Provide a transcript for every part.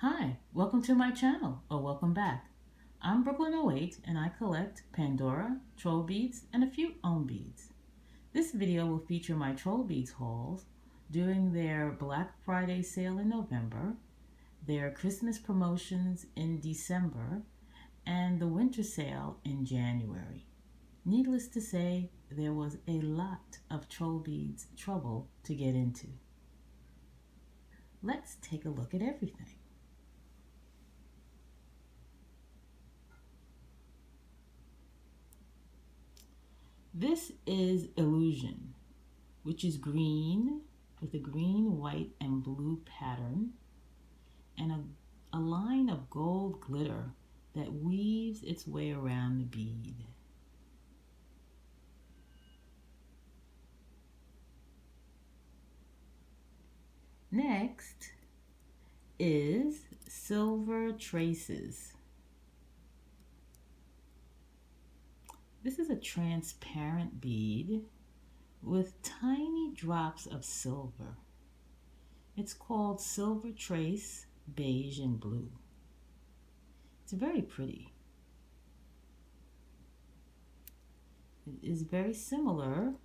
Hi, welcome to my channel, or welcome back. I'm Brooklyn08 and I collect Pandora, Troll Beads, and a few Ohm Beads. This video will feature my Trollbeads hauls during their Black Friday sale in November, their Christmas promotions in December, and the winter sale in January. Needless to say, there was a lot of Trollbeads trouble to get into. Let's take a look at everything. This is Illusion, which is green with a green, white, and blue pattern and a line of gold glitter that weaves its way around the bead. Next is Silver Traces. This is a transparent bead with tiny drops of silver. It's called Silver Trace, Beige, and Blue. It's very pretty. It is very similar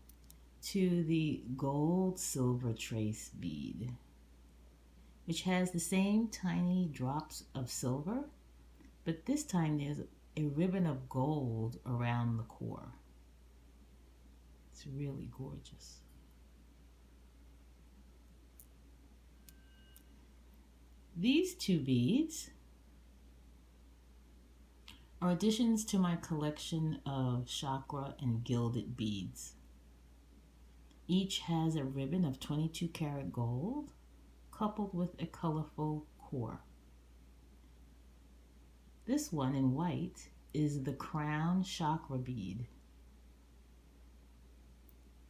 to the Gold Silver Trace bead, which has the same tiny drops of silver, but this time there's a ribbon of gold around the core. It's really gorgeous. These two beads are additions to my collection of chakra and gilded beads. Each has a ribbon of 22 karat gold coupled with a colorful core. This one in white is the crown chakra bead,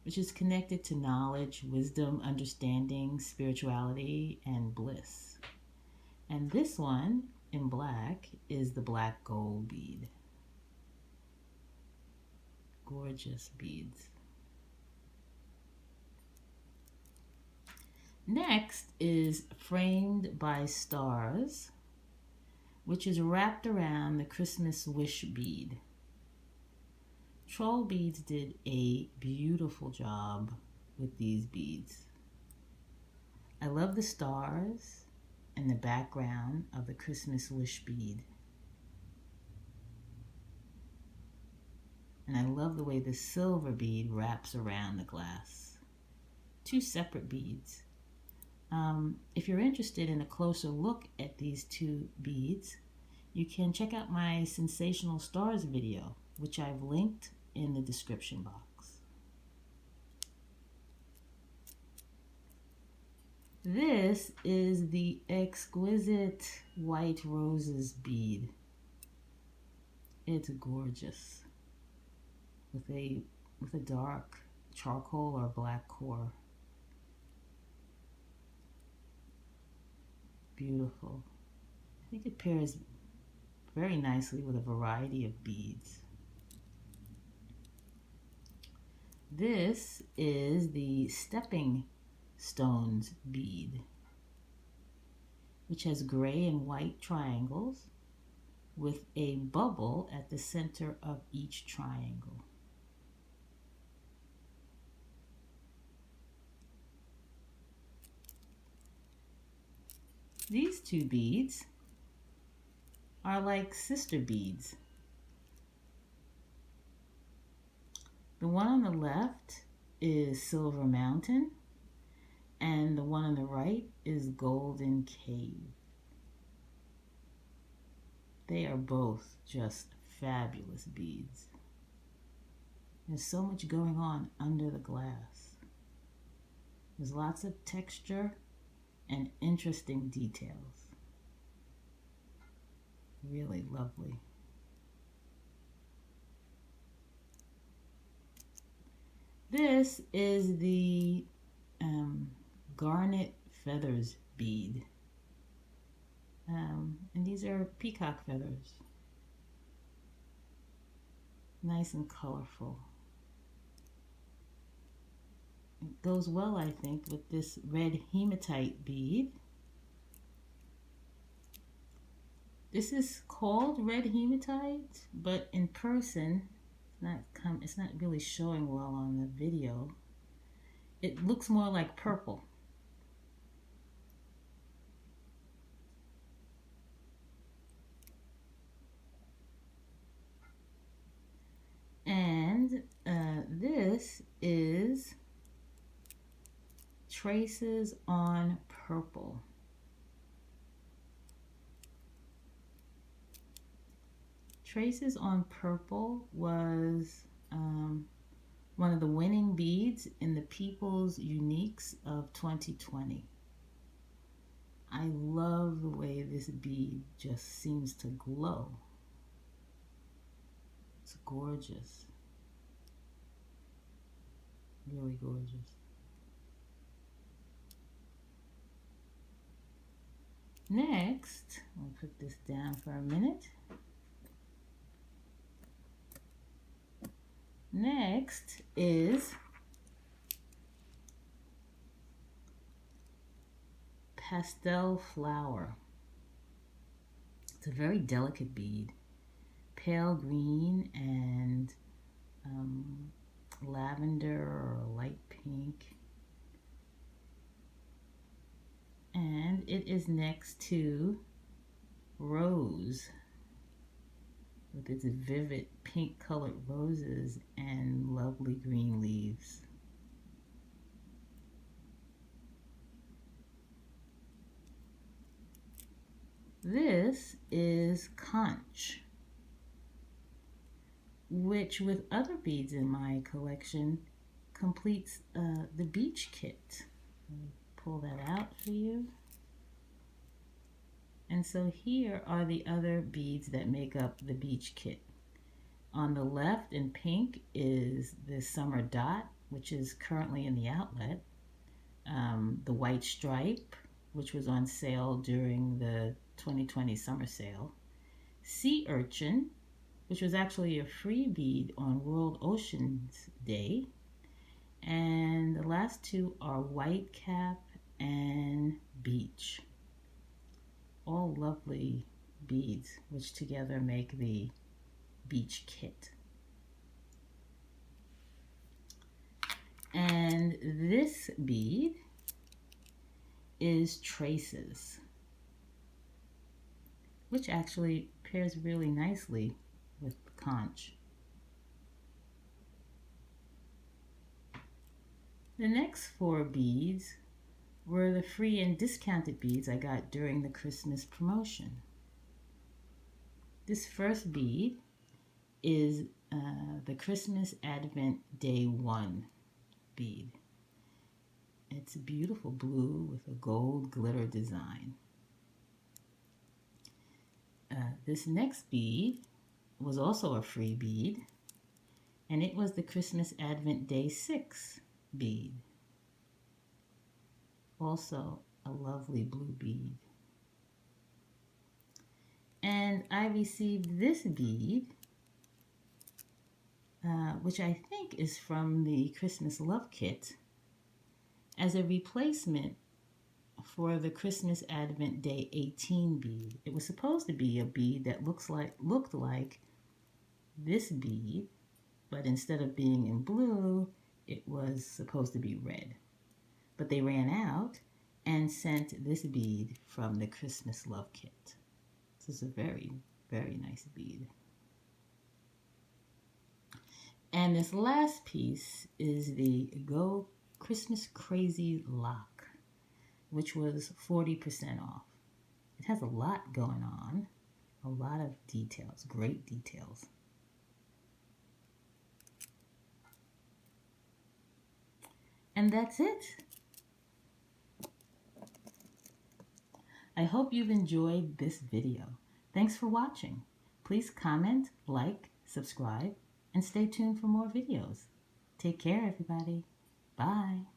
which is connected to knowledge, wisdom, understanding, spirituality, and bliss. And this one in black is the black gold bead. Gorgeous beads. Next is Framed by Stars, which is wrapped around the Christmas wish bead. Trollbeads did a beautiful job with these beads. I love the stars and the background of the Christmas wish bead. And I love the way the silver bead wraps around the glass. Two separate beads. If you're interested in a closer look at these two beads, you can check out my Sensational Stars video, which I've linked in the description box. This is the Exquisite White Roses bead. It's gorgeous with a dark charcoal or black core. Beautiful. I think it pairs very nicely with a variety of beads. This is the Stepping Stones bead, which has gray and white triangles with a bubble at the center of each triangle. These two beads are like sister beads. The one on the left is Silver Mountain, and the one on the right is Golden Cave. They are both just fabulous beads. There's so much going on under the glass. There's lots of texture and interesting details. Really lovely. This is the Garnet Feathers bead. And these are peacock feathers. Nice and colorful. It goes well, I think, with this red hematite bead. This is called red hematite, but in person, it's not really showing well on the video. It looks more like purple. And this is Traces on Purple. Traces on Purple was one of the winning beads in the People's Uniques of 2020. I love the way this bead just seems to glow. It's gorgeous. Really gorgeous. Next, I'll put this down for a minute. Next is Pastel Flower. It's a very delicate bead. Pale green and lavender or light pink. And it is next to Rose with its vivid pink colored roses and lovely green leaves. This is Conch, which with other beads in my collection completes the Beige kit. Let me pull that out for you. And so here are the other beads that make up the Beige kit. On the left in pink is the Summer Dot, which is currently in the outlet. The White Stripe, which was on sale during the 2020 summer sale. Sea Urchin, which was actually a free bead on World Oceans Day. And the last two are White Cap and Beige. All lovely beads, which together make the Beige kit. And this bead is Traces, which actually pairs really nicely with Conch. The next 4 beads were the free and discounted beads I got during the Christmas promotion. This first bead is the Christmas Advent Day 1 bead. It's a beautiful blue with a gold glitter design. This next bead was also a free bead, and it was the Christmas Advent Day 6 bead. Also a lovely blue bead. And I received this bead, which I think is from the Christmas Love Kit, as a replacement for the Christmas Advent Day 18 bead. It was supposed to be a bead that looked like this bead, but instead of being in blue, it was supposed to be red. But they ran out and sent this bead from the Christmas Love Kit. This is a very, very nice bead. And this last piece is the Go Christmas Crazy Lock, which was 40% off. It has a lot going on, a lot of details, great details. And that's it. I hope you've enjoyed this video. Thanks for watching. Please comment, like, subscribe, and stay tuned for more videos. Take care, everybody. Bye.